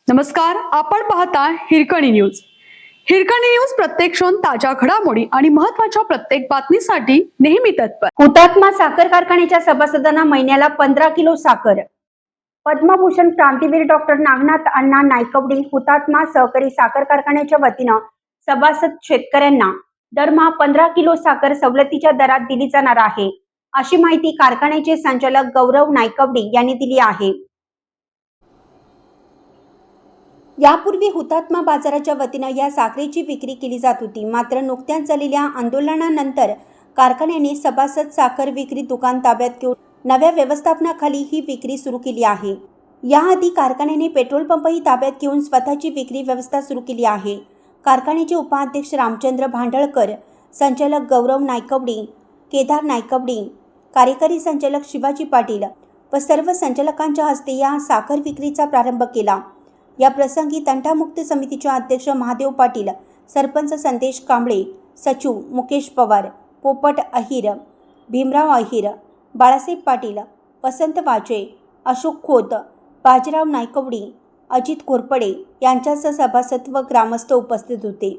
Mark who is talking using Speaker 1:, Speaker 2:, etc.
Speaker 1: नमस्कार, आपण पाहता हिरकणी न्यूज. हिरकणी न्यूज प्रत्येक क्षण ताज्या घडामोडी आणि महत्त्वाच्या प्रत्येक बातमीसाठी नेहमी तत्पर.
Speaker 2: हुतात्मा साखर कारखान्याच्या सभासदांना महिन्याला 15 किलो साखर. पद्मभूषण क्रांतीवीर डॉक्टर नागनाथ अण्णा नायकवडी हुतात्मा सहकारी साखर कारखान्याच्या वतीनं सभासद शेतकऱ्यांना दरमहा 15 किलो साखर सवलतीच्या दरात दिली जाणार आहे, अशी माहिती कारखान्याचे संचालक गौरव नायकवडी यांनी दिली आहे. यापूर्वी हुतात्मा बाजाराच्या वतीनं या साखरेची विक्री केली जात होती. मात्र नुकत्याच झालेल्या आंदोलनानंतर कारखान्याने सभासद साखर विक्री दुकान ताब्यात घेऊन नव्या व्यवस्थापनाखाली ही विक्री सुरू केली आहे. याआधी कारखान्याने पेट्रोल पंपही ताब्यात घेऊन स्वतःची विक्री व्यवस्था सुरू केली आहे. कारखान्याचे उपाध्यक्ष रामचंद्र भांडळकर, संचालक गौरव नायकवडी, केदार नायकवडी, कार्यकारी संचालक शिवाजी पाटील व सर्व संचालकांच्या हस्ते या साखर विक्रीचा प्रारंभ केला. या प्रसंगी तंटामुक्ती समितीचे अध्यक्ष महादेव पाटील, सरपंच संदेश कांबळे, सचिव मुकेश पवार, पोपट अहिर, भीमराव अहिर, बाळासाहेब पाटील, वसंत वाचे, अशोक खोत, बाजीराव नायकवडी, अजित घोरपडे यांच्यासह सभासद व ग्रामस्थ उपस्थित होते.